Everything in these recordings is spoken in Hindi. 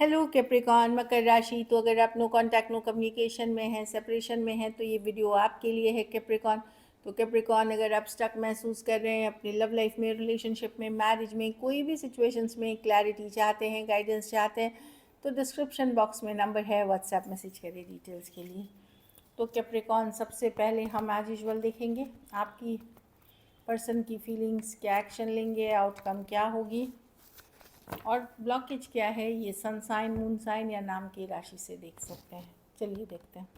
हेलो कैप्रिकॉन मकर राशि। तो अगर आप नो कांटेक्ट नो कम्युनिकेशन में हैं, सेपरेशन में हैं, तो ये वीडियो आपके लिए है कैप्रिकॉन। तो कैप्रिकॉन, अगर आप स्टक महसूस कर रहे हैं अपनी लव लाइफ में, रिलेशनशिप में, मैरिज में, कोई भी सिचुएशंस में क्लैरिटी चाहते हैं, गाइडेंस चाहते हैं, तो डिस्क्रिप्शन बॉक्स में नंबर है, व्हाट्सएप मैसेज करें डिटेल्स के लिए। तो कैप्रिकॉन, सबसे पहले हम एज यूजुअल देखेंगे आपकी पर्सन की फीलिंग्स, क्या एक्शन लेंगे, आउटकम क्या होगी और ब्लॉकेज क्या है। ये सन साइन, मून साइन या नाम की राशि से देख सकते हैं। चलिए देखते हैं।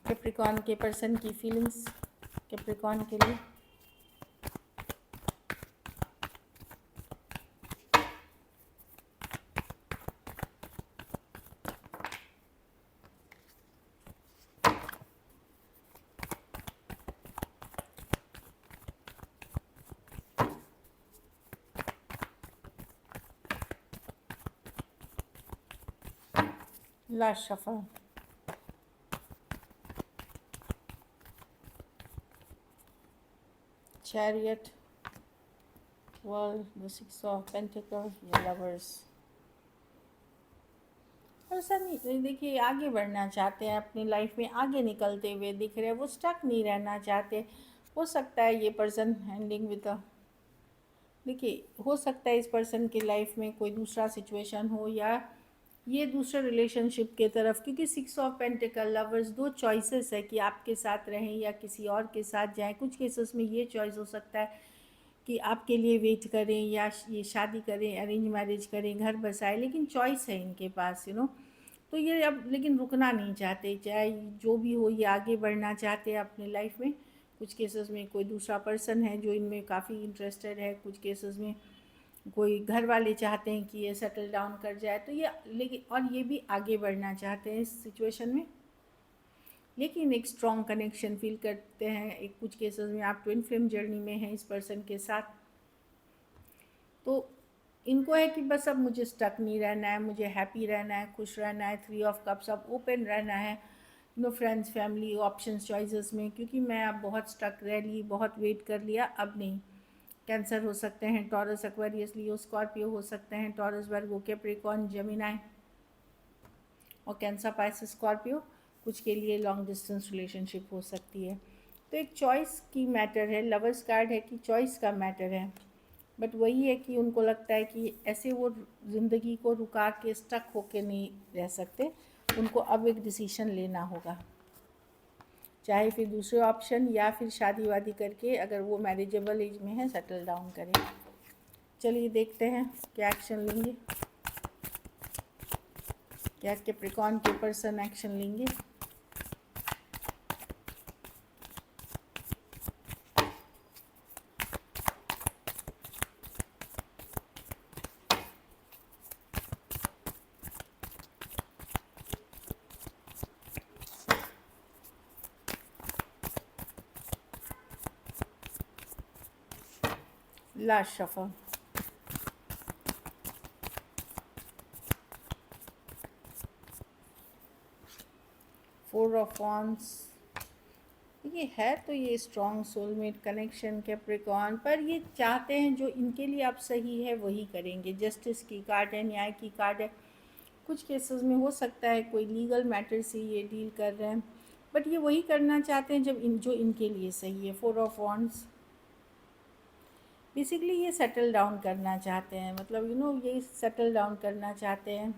कैप्रिकॉन के पर्सन की फीलिंग्स कैप्रिकॉन के लिए। Last shuffle. Chariot, world, the six of pentacle, lovers. Person देखिए आगे बढ़ना चाहते हैं, अपनी लाइफ में आगे निकलते हुए दिख रहे हैं, वो स्टक नहीं रहना चाहते। हो सकता है ये पर्सन एंडिंग विद अ, देखिए हो सकता है इस पर्सन की लाइफ में कोई दूसरा सिचुएशन हो या ये दूसरे रिलेशनशिप के तरफ, क्योंकि सिक्स ऑफ पेंटिकल, लवर्स, दो चॉइसेस है कि आपके साथ रहें या किसी और के साथ जाएं। कुछ केसेस में ये चॉइस हो सकता है कि आपके लिए वेट करें या ये शादी करें, अरेंज मैरिज करें, घर बसाएं, लेकिन चॉइस है इनके पास तो ये अब लेकिन रुकना नहीं चाहते, चाहे जो भी हो, ये आगे बढ़ना चाहते हैं अपनी लाइफ में। कुछ केसेस में कोई दूसरा पर्सन है जो इनमें काफ़ी इंटरेस्टेड है, कुछ केसेस में कोई घर वाले चाहते हैं कि ये सेटल डाउन कर जाए, तो ये लेकिन और ये भी आगे बढ़ना चाहते हैं इस सिचुएशन में, लेकिन एक स्ट्रॉन्ग कनेक्शन फील करते हैं। एक कुछ केसेस में आप ट्विन फ्लेम जर्नी में हैं इस पर्सन के साथ, तो इनको है कि बस अब मुझे स्टक नहीं रहना है, मुझे हैप्पी रहना है, खुश रहना है। थ्री ऑफ कप्स, अब ओपन रहना है फ्रेंड्स, फैमिली, ऑप्शंस, चॉइसेस में, क्योंकि मैं अब बहुत स्टक रह ली, बहुत वेट कर लिया, अब नहीं। कैंसर हो सकते हैं, टॉरस, एक्वेरियस, लियो, स्कॉर्पियो हो सकते हैं, टॉरस, वर्गो, कैप्रिकॉर्न, जेमिनी और कैंसर, पाइसेस, स्कॉर्पियो। कुछ के लिए लॉन्ग डिस्टेंस रिलेशनशिप हो सकती है। तो एक चॉइस की मैटर है। लवर्स कार्ड है कि चॉइस का मैटर है, बट वही है कि उनको लगता है कि ऐसे वो ज़िंदगी को रुका के स्टक होके नहीं रह सकते, उनको अब एक डिसीजन लेना होगा, चाहे फिर दूसरे ऑप्शन या फिर शादी वादी करके, अगर वो मैरिजेबल एज में है, सेटल डाउन करें। चलिए देखते हैं क्या एक्शन लेंगे, क्या कैप्रिकॉर्न के पर्सन एक्शन लेंगे। Last shuffle. Four of wands. ये है तो ये स्ट्रॉन्ग सोलमेट कनेक्शन कैप्रिकॉर्न, पर ये चाहते हैं जो इनके लिए अब सही है वही करेंगे। जस्टिस की कार्ड है, न्याय की कार्ड है। कुछ केसेस में हो सकता है कोई लीगल मैटर से ये डील कर रहे हैं, बट ये वही करना चाहते हैं जो इनके लिए सही है। फोर ऑफ वॉन्ड्स, बेसिकली ये सेटल डाउन करना चाहते हैं, मतलब ये सेटल डाउन करना चाहते हैं।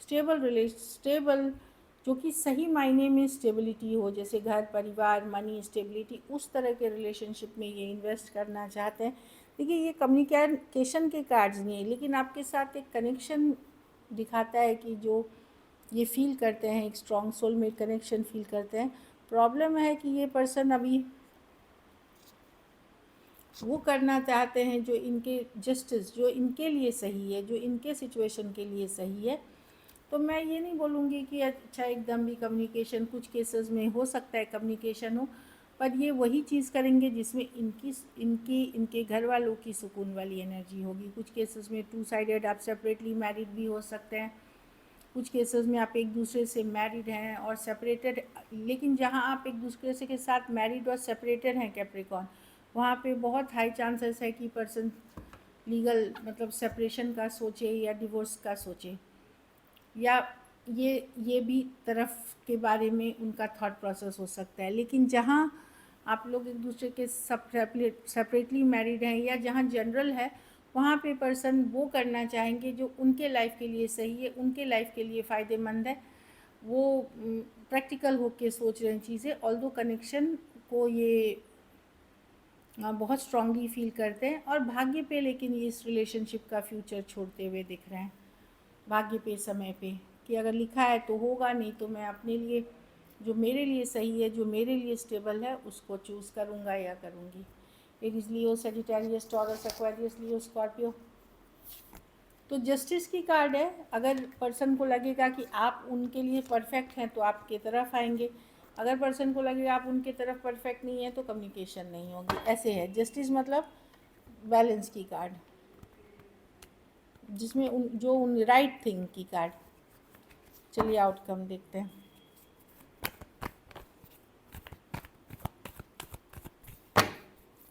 स्टेबल, जो कि सही मायने में स्टेबिलिटी हो, जैसे घर, परिवार, मनी, स्टेबिलिटी, उस तरह के रिलेशनशिप में ये इन्वेस्ट करना चाहते हैं। देखिए ये कम्युनिकेशन के कार्ड्स नहीं है, लेकिन आपके साथ एक कनेक्शन दिखाता है कि जो ये फील करते हैं, एक स्ट्रॉन्ग सोलमेट कनेक्शन फील करते हैं। प्रॉब्लम है कि ये पर्सन अभी वो करना चाहते हैं जो इनके जस्टिस, जो इनके लिए सही है, जो इनके सिचुएशन के लिए सही है। तो मैं ये नहीं बोलूँगी कि अच्छा एकदम भी कम्युनिकेशन, कुछ केसेस में हो सकता है कम्युनिकेशन हो, पर ये वही चीज़ करेंगे जिसमें इनके घर वालों की सुकून वाली एनर्जी होगी। कुछ केसेस में टू साइडेड, आप सेपरेटली मैरिड भी हो सकते हैं, कुछ केसेस में आप एक दूसरे से मैरिड हैं और सेपरेटेड, लेकिन जहाँ आप एक दूसरे से के साथ मैरिड और सेपरेटेड हैं कैप्रिकॉर्न, वहाँ पे बहुत हाई चांसेस है कि पर्सन लीगल मतलब सेपरेशन का सोचे या डिवोर्स का सोचे, या ये भी तरफ के बारे में उनका थॉट प्रोसेस हो सकता है। लेकिन जहाँ आप लोग एक दूसरे के सेपरेटली मैरिड हैं या जहाँ जनरल है, वहाँ पे पर्सन वो करना चाहेंगे जो उनके लाइफ के लिए सही है, उनके लाइफ के लिए फ़ायदेमंद है। वो प्रैक्टिकल होके सोच रहे हैं चीज़ें, ऑल्दो कनेक्शन को ये बहुत स्ट्रांगली फील करते हैं और भाग्य पे, लेकिन ये इस रिलेशनशिप का फ्यूचर छोड़ते हुए दिख रहे हैं भाग्य पे, समय पे, कि अगर लिखा है तो होगा, नहीं तो मैं अपने लिए जो मेरे लिए सही है, जो मेरे लिए स्टेबल है, उसको चूज़ करूँगा या करूँगी। एरीज, लियो, सजिटेरियस, टॉरस, एक्वेरियस, लियो, स्कॉर्पियो। तो जस्टिस की कार्ड है। अगर पर्सन को लगेगा कि आप उनके लिए परफेक्ट हैं तो आपके तरफ आएंगे, अगर पर्सन को लगेगा आप उनके तरफ परफेक्ट नहीं है तो कम्युनिकेशन नहीं होगी। ऐसे है जस्टिस, मतलब बैलेंस की कार्ड, जिसमें उन राइट थिंग की कार्ड। चलिए आउटकम देखते हैं।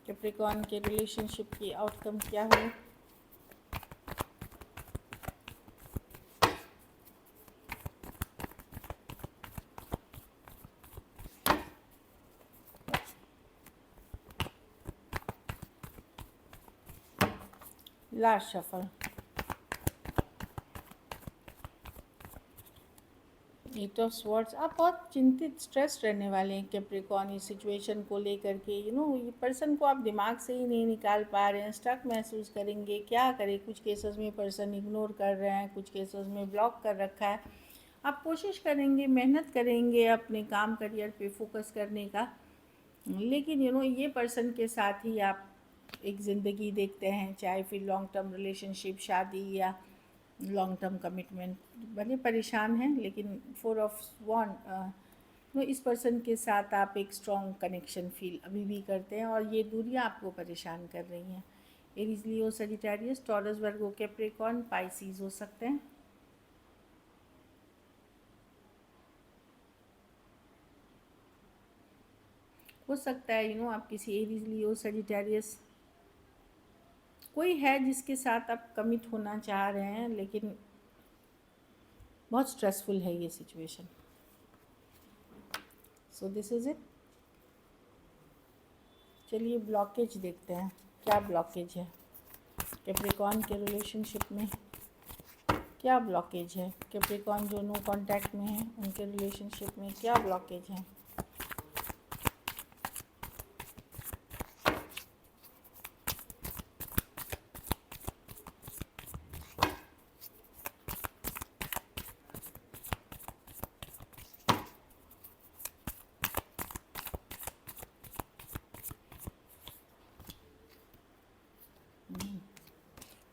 कैप्रिकॉर्न के रिलेशनशिप की आउटकम क्या हुई? Last shuffle, eight of swords. आप बहुत चिंतित, स्ट्रेस रहने वाले हैं कैप्रिकॉर्न इस सिचुएशन को लेकर के। ये पर्सन को आप दिमाग से ही नहीं निकाल पा रहे हैं, स्टक महसूस करेंगे, क्या करें। कुछ केसेस में पर्सन इग्नोर कर रहे हैं, कुछ केसेस में ब्लॉक कर रखा है। आप कोशिश करेंगे, मेहनत करेंगे अपने काम करियर पे फोकस करने का, लेकिन ये पर्सन के साथ ही आप एक ज़िंदगी देखते हैं, चाहे फिर लॉन्ग टर्म रिलेशनशिप, शादी या लॉन्ग टर्म कमिटमेंट। भले परेशान हैं, लेकिन 4 ऑफ वॉन्ड, इस पर्सन के साथ आप एक स्ट्रॉन्ग कनेक्शन फील अभी भी करते हैं और ये दूरियां आपको परेशान कर रही हैं। एरीज, लियो, सजिटेरियस, टॉरस, वर्गो, कैप्रिकॉर्न, पाइसीज हो सकते हैं। हो सकता है आप किसी एरीज, लियो, सजिटेरियस, कोई है जिसके साथ आप कमिट होना चाह रहे हैं, लेकिन बहुत स्ट्रेसफुल है ये situation. So this is it. चलिए ब्लॉकेज देखते हैं, क्या ब्लॉकेज है कैप्रिकॉर्न के रिलेशनशिप में। क्या ब्लॉकेज है कैप्रिकॉर्न जो नो कांटेक्ट में है, उनके रिलेशनशिप में क्या ब्लॉकेज है?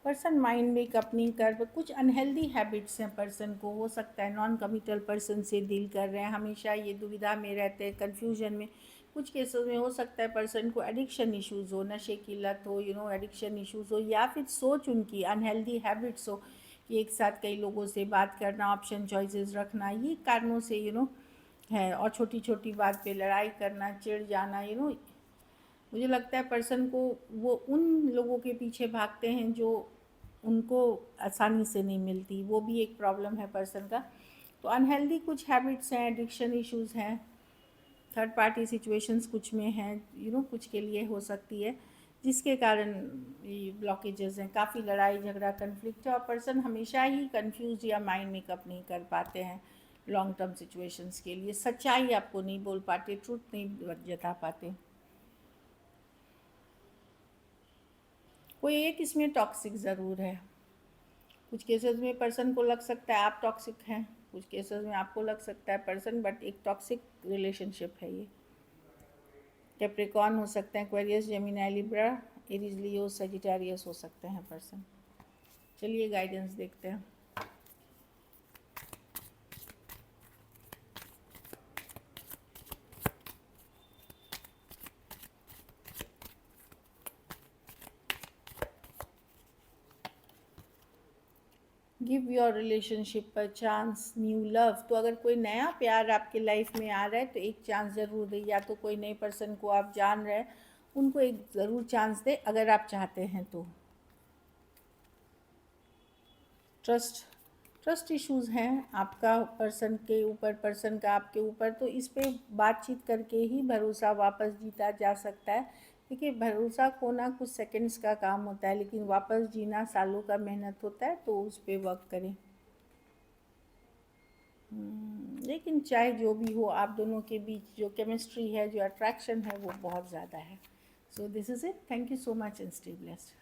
पर्सन माइंड मेकअप नहीं कर, कुछ अनहेल्दी हैबिट्स हैं पर्सन को, हो सकता है नॉन कमिटल पर्सन से डील कर रहे हैं, हमेशा ये दुविधा में रहते हैं, कन्फ्यूजन में। कुछ केसेस में हो सकता है पर्सन को एडिक्शन इश्यूज़ हो, नशे की लत हो, एडिक्शन इश्यूज़ हो, या फिर सोच उनकी अनहेल्दी हैबिट्स हो कि एक साथ कई लोगों से बात करना, ऑप्शन चॉइसेस रखना, ये कारणों से है। और छोटी छोटी बात पे लड़ाई करना, चिढ़ जाना, मुझे लगता है पर्सन को वो उन लोगों के पीछे भागते हैं जो उनको आसानी से नहीं मिलती, वो भी एक प्रॉब्लम है पर्सन का। तो अनहेल्दी कुछ हैबिट्स हैं, एडिक्शन इश्यूज़ हैं, थर्ड पार्टी सिचुएशंस कुछ में हैं, कुछ के लिए हो सकती है, जिसके कारण ये ब्लॉकेजेस हैं। काफ़ी लड़ाई झगड़ा, कन्फ्लिक्ट है और पर्सन हमेशा ही कंफ्यूज या माइंड मेकअप नहीं कर पाते हैं लॉन्ग टर्म सिचुएशंस के लिए। सच्चाई आपको नहीं बोल पाते, ट्रूथ नहीं जता पाते। कोई एक इसमें टॉक्सिक ज़रूर है। कुछ केसेस में पर्सन को लग सकता है आप टॉक्सिक हैं, कुछ केसेस में आपको लग सकता है पर्सन, बट एक टॉक्सिक रिलेशनशिप है ये। कैप्रिकॉर्न हो सकते हैं, एक्वेरियस, जेमिनी, लिब्रा, एरीज, लियो, सजिटेरियस हो सकते हैं पर्सन। चलिए गाइडेंस देखते हैं। Give your relationship a chance, new love. तो अगर कोई नया प्यार आपके लाइफ में आ रहा है तो एक चांस ज़रूर दें, या तो कोई नए पर्सन को आप जान रहे हैं उनको एक ज़रूर चांस दें अगर आप चाहते हैं तो। ट्रस्ट इश्यूज़ हैं आपका पर्सन के ऊपर, पर्सन का आपके ऊपर, तो इस पे बातचीत करके ही भरोसा वापस जीता जा सकता है। देखिए, भरोसा खोना कुछ सेकंड्स का काम होता है, लेकिन वापस जीना सालों का मेहनत होता है, तो उस पे वर्क करें। लेकिन चाहे जो भी हो, आप दोनों के बीच जो केमिस्ट्री है, जो अट्रैक्शन है, वो बहुत ज़्यादा है। So this is it. Thank you so much and stay blessed.